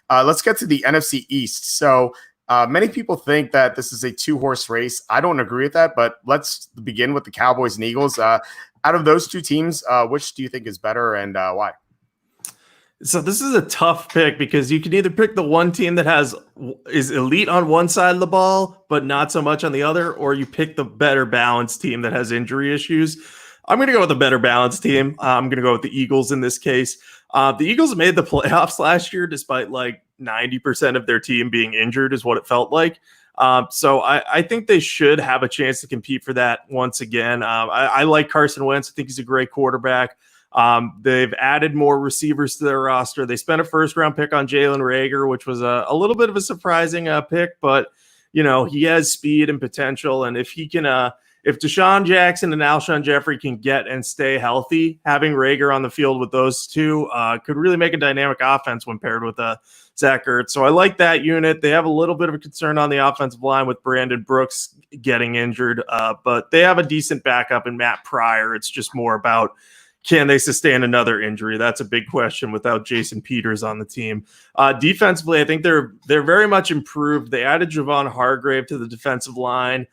let's get to the NFC East. So many people think that this is a two-horse race. I don't agree with that, but let's begin with the Cowboys and Eagles. Out of those two teams, which do you think is better and why? So this is a tough pick because you can either pick the one team that is elite on one side of the ball, but not so much on the other, or you pick the better balanced team that has injury issues. I'm going to go with the better balanced team. I'm going to go with the Eagles in this case. The Eagles made the playoffs last year despite like 90% of their team being injured is what it felt like. So I think they should have a chance to compete for that once again. I like Carson Wentz. I think he's a great quarterback. They've added more receivers to their roster. They spent a first-round pick on Jalen Reagor, which was a little bit of a surprising pick, but he has speed and potential. And if he can, if Deshaun Jackson and Alshon Jeffrey can get and stay healthy, having Reagor on the field with those two could really make a dynamic offense when paired with Zach Ertz. So I like that unit. They have a little bit of a concern on the offensive line with Brandon Brooks getting injured, but they have a decent backup in Matt Pryor. It's just more about, can they sustain another injury? That's a big question without Jason Peters on the team. Defensively, I think they're very much improved. They added Javon Hargrave to the defensive line.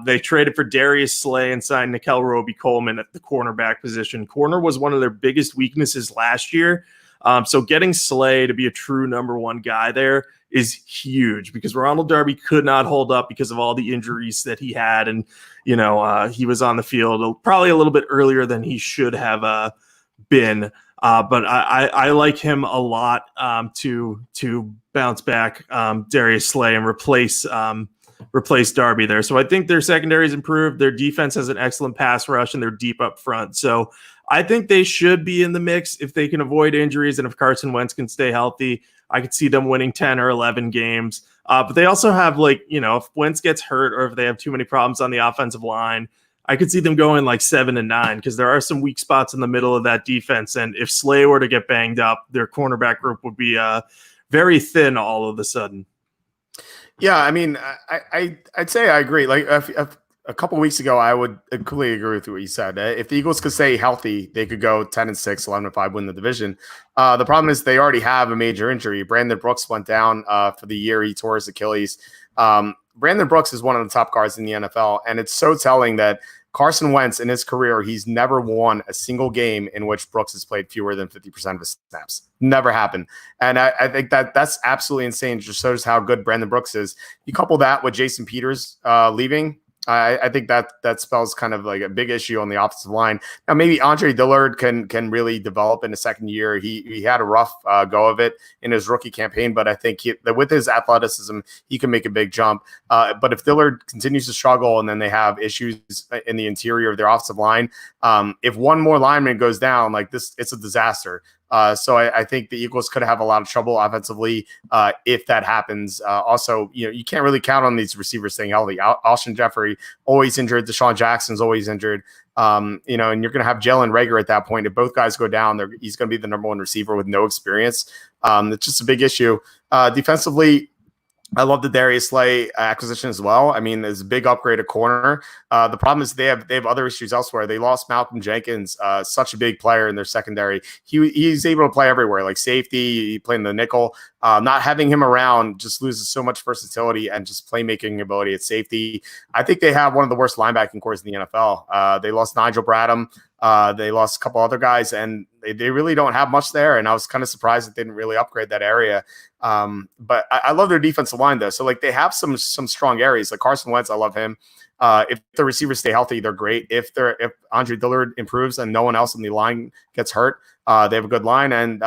They traded for Darius Slay and signed Nickel Roby-Coleman at the cornerback position. Corner was one of their biggest weaknesses last year. So getting Slay to be a true number one guy there is huge because Ronald Darby could not hold up because of all the injuries that he had. And, he was on the field probably a little bit earlier than he should have been. But I like him a lot to bounce back Darius Slay and replace Darby there. So I think their secondary is improved. Their defense has an excellent pass rush and they're deep up front. So I think they should be in the mix if they can avoid injuries. And if Carson Wentz can stay healthy, I could see them winning 10 or 11 games. But they also have if Wentz gets hurt or if they have too many problems on the offensive line, I could see them going like 7-9 because there are some weak spots in the middle of that defense. And if Slay were to get banged up, their cornerback group would be very thin all of a sudden. Yeah, I mean, I'd say I agree. Like a couple of weeks ago, I would completely agree with what you said. If the Eagles could stay healthy, they could go 10-6, 11-5, win the division. The problem is they already have a major injury. Brandon Brooks went down for the year. He tore his Achilles. Brandon Brooks is one of the top guards in the NFL, and it's so telling that Carson Wentz in his career, he's never won a single game in which Brooks has played fewer than 50% of his snaps. Never happened. And I think that's absolutely insane. It just shows how good Brandon Brooks is. You couple that with Jason Peters leaving, I think that spells kind of like a big issue on the offensive line. Now, maybe Andre Dillard can really develop in the second year. He had a rough go of it in his rookie campaign, but I think that with his athleticism, he can make a big jump. But if Dillard continues to struggle and then they have issues in the interior of their offensive line, if one more lineman goes down like this, it's a disaster. So I think the Eagles could have a lot of trouble offensively if that happens. Also, you can't really count on these receivers staying healthy. Alshon Jeffrey always injured. Deshaun Jackson's always injured. And you're going to have Jalen Reagor at that point. If both guys go down, he's going to be the number one receiver with no experience. It's just a big issue. Defensively, I love the Darius Slay acquisition as well. I mean, there's a big upgrade at corner. The problem is they have other issues elsewhere. They lost Malcolm Jenkins, such a big player in their secondary. He's able to play everywhere, like safety. He played in the nickel. Not having him around just loses so much versatility and just playmaking ability at safety. I think they have one of the worst linebacking cores in the NFL. They lost Nigel Bradham. They lost a couple other guys, and they really don't have much there. And I was kind of surprised that they didn't really upgrade that area. But I love their defensive line, though. So, they have some strong areas. Like Carson Wentz, I love him. If the receivers stay healthy, they're great. If Andre Dillard improves and no one else in the line gets hurt, they have a good line and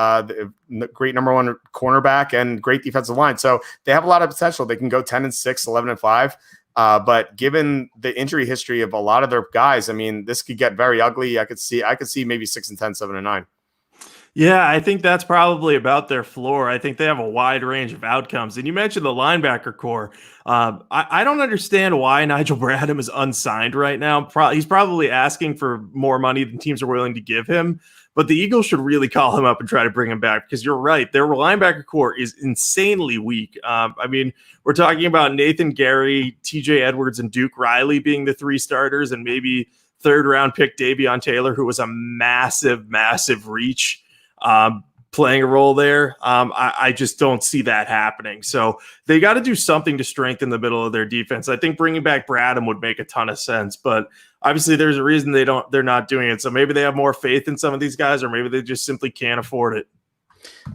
great number one cornerback and great defensive line. So they have a lot of potential. They can go 10-6, 11-5. But given the injury history of a lot of their guys, I mean, this could get very ugly. I could see maybe 6-10, 7-9. Yeah, I think that's probably about their floor. I think they have a wide range of outcomes. And you mentioned the linebacker core. I don't understand why Nigel Bradham is unsigned right now. He's probably asking for more money than teams are willing to give him. But the Eagles should really call him up and try to bring him back because you're right. Their linebacker core is insanely weak. I mean, we're talking about Nathan Gary, TJ Edwards, and Duke Riley being the three starters and maybe third-round pick Davion Taylor, who was a massive, massive reach. playing a role there. I just don't see that happening. So they got to do something to strengthen the middle of their defense. I think bringing back Bradham would make a ton of sense, but obviously there's a reason they're not doing it. So maybe they have more faith in some of these guys, or maybe they just simply can't afford it.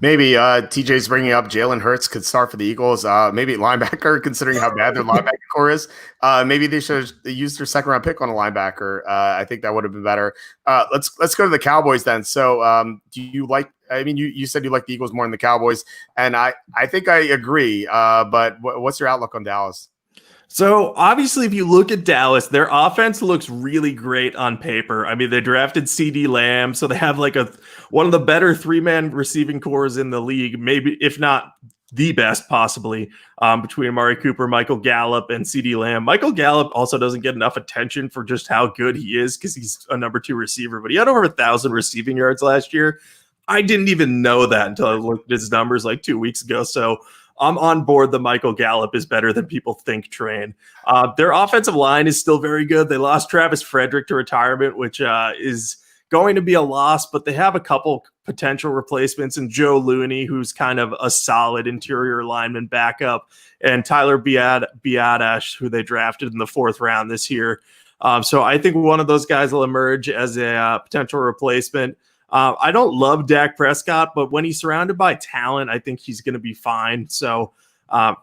Maybe TJ's bringing up Jalen Hurts could start for the Eagles. Maybe linebacker, considering how bad their linebacker core is. Maybe they should have used their second round pick on a linebacker. I think that would have been better. Let's go to the Cowboys then. So do you like? I mean, you said you like the Eagles more than the Cowboys, and I think I agree. But what's your outlook on Dallas? So obviously, if you look at Dallas, their offense looks really great on paper. I mean, they drafted CD Lamb, so they have like one of the better 3-man receiving cores in the league, maybe if not the best possibly, between Amari Cooper, Michael Gallup, and CD Lamb. Michael Gallup also doesn't get enough attention for just how good he is because he's a number 2 receiver, but he had over 1,000 receiving yards last year. I didn't even know that until I looked at his numbers like 2 weeks ago. So I'm on board. The Michael Gallup is better than people think train. Their offensive line is still very good. They lost Travis Frederick to retirement, which is going to be a loss, but they have a couple potential replacements in Joe Looney, who's kind of a solid interior lineman backup, and Tyler Biadasz, who they drafted in the 4th round this year. So I think one of those guys will emerge as a potential replacement. I don't love Dak Prescott, but when he's surrounded by talent, I think he's going to be fine. So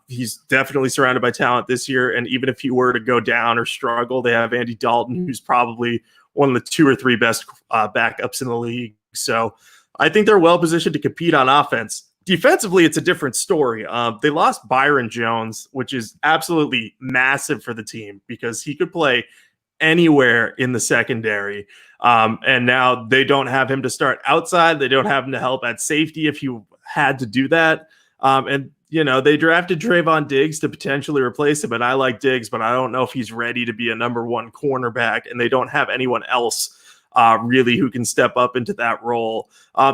he's definitely surrounded by talent this year. And even if he were to go down or struggle, they have Andy Dalton, who's probably one of the 2 or 3 best backups in the league. So I think they're well positioned to compete on offense. Defensively, it's a different story. They lost Byron Jones, which is absolutely massive for the team because he could play anywhere in the secondary. And now they don't have him to start outside. They don't have him to help at safety if you had to do that. And, they drafted Trayvon Diggs to potentially replace him. And I like Diggs, but I don't know if he's ready to be a number 1 cornerback. And they don't have anyone else really who can step up into that role.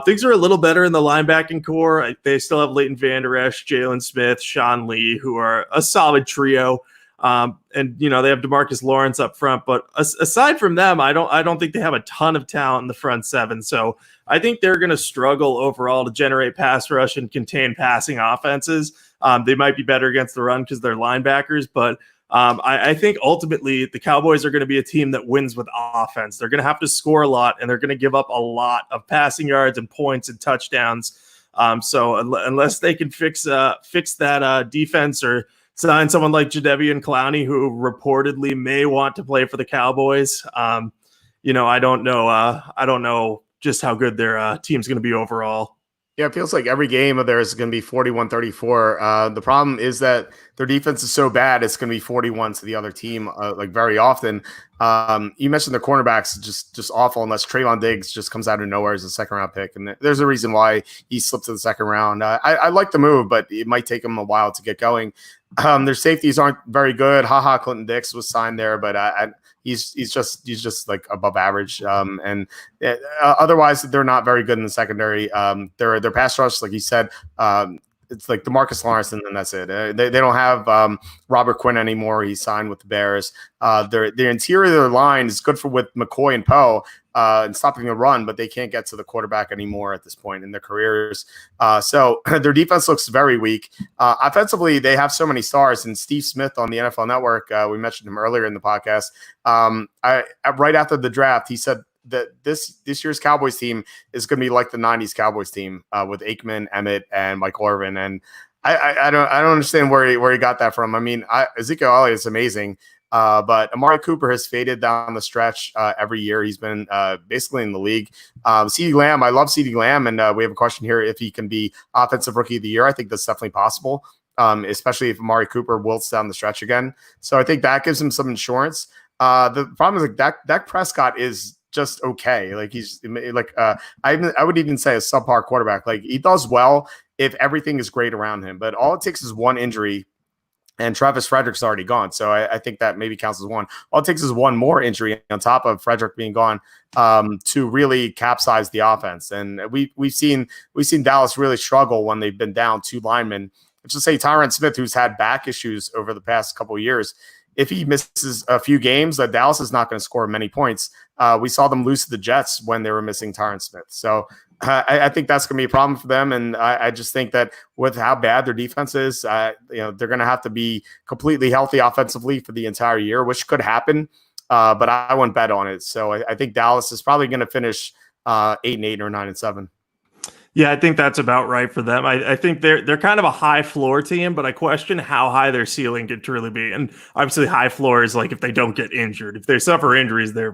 Things are a little better in the linebacking core. They still have Leighton Vander Esch, Jalen Smith, Sean Lee, who are a solid trio. And they have DeMarcus Lawrence up front, but aside from them, I don't think they have a ton of talent in the front 7. So I think they're going to struggle overall to generate pass rush and contain passing offenses. They might be better against the run because they're linebackers, but I think ultimately the Cowboys are going to be a team that wins with offense. They're going to have to score a lot, and they're going to give up a lot of passing yards and points and touchdowns. So unless they can fix that defense or sign someone like Jadeveon Clowney, who reportedly may want to play for the Cowboys. I don't know. I don't know just how good their team's going to be overall. Yeah, it feels like every game of theirs is going to be 41-34. The problem is that their defense is so bad, it's going to be 41 to the other team, very often. You mentioned the cornerbacks just awful unless Trayvon Diggs just comes out of nowhere as a 2nd-round pick. And there's a reason why he slipped to the 2nd round. I like the move, but it might take him a while to get going. Their safeties aren't very good. Clinton Dix was signed there, but he's just like above average. Otherwise, they're not very good in the secondary. Their pass rush, like you said, it's like DeMarcus Lawrence, and then that's it. They don't have Robert Quinn anymore. He signed with the Bears. Their interior of their line is good with McCoy and Poe and stopping the run, but they can't get to the quarterback anymore at this point in their careers. So their defense looks very weak. Offensively, they have so many stars. And Steve Smith on the NFL Network, we mentioned him earlier in the podcast. Right after the draft, he said that this year's Cowboys team is going to be like the 90s Cowboys team with Aikman, Emmett, and Michael Irvin. And I don't understand where he got that from. I mean, Ezekiel Elliott is amazing, but Amari Cooper has faded down the stretch every year. He's been basically in the league. CeeDee Lamb, I love CeeDee Lamb, and we have a question here if he can be Offensive Rookie of the Year. I think that's definitely possible, especially if Amari Cooper wilts down the stretch again. So I think that gives him some insurance. The problem is like Dak Prescott is just okay. Like he's like I would even say a subpar quarterback. Like he does well if everything is great around him, but all it takes is one injury, and Travis Frederick's already gone. So I think that maybe counts as one. All it takes is one more injury on top of Frederick being gone to really capsize the offense. And we've seen Dallas really struggle when they've been down 2 linemen. Let's just say Tyron Smith, who's had back issues over the past couple of years. If he misses a few games, Dallas is not going to score many points. We saw them lose to the Jets when they were missing Tyron Smith. So I think that's going to be a problem for them, and I just think that with how bad their defense is, they're going to have to be completely healthy offensively for the entire year, which could happen. But I wouldn't bet on it. So I think Dallas is probably going to finish 8-8 or 9-7. Yeah, I think that's about right for them. I think they're kind of a high floor team, but I question how high their ceiling could truly be. And obviously, high floor is like if they don't get injured. If they suffer injuries, they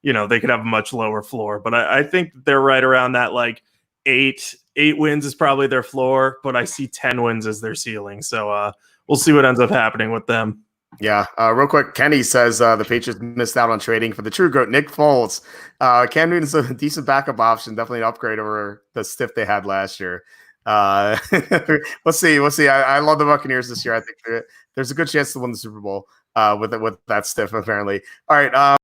could have a much lower floor. But I think they're right around that, like eight wins is probably their floor, but I see 10 wins as their ceiling. So we'll see what ends up happening with them. Yeah. Real quick, Kenny says the Patriots missed out on trading for the true GOAT, Nick Foles. Cam Newton's a decent backup option, definitely an upgrade over the stiff they had last year. We'll see. I love the Buccaneers this year. I think there's a good chance to win the Super Bowl with that stiff, apparently. All right.